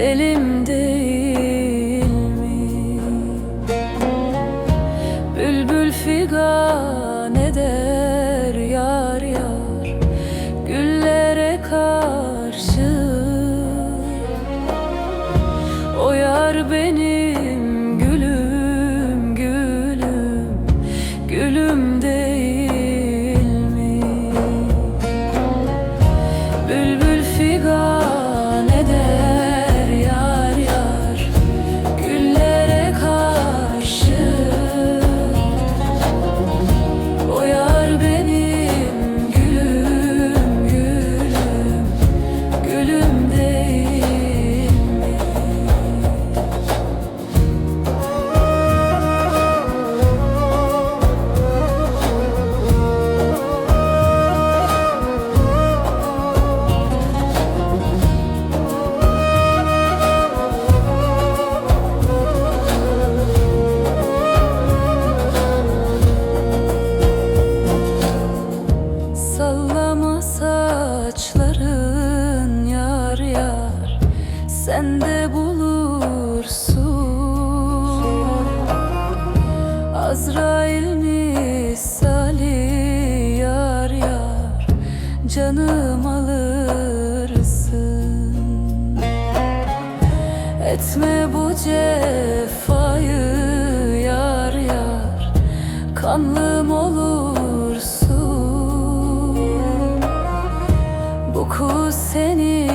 elim değil mi? Bülbül figan eder yar yar güllere karşı. O yar benim gülüm, gülüm, gülüm değil mi? Bülbül figan eder yar yar güllere karşı. O yar benim gülüm, gülüm, gülüm değil mi? Sallama saçların yar yar, sen de bulursun. Azrail misali yar yar, canım alırsın. Etme bu cefayı yar yar, kanlım olursun. Bu kuz seni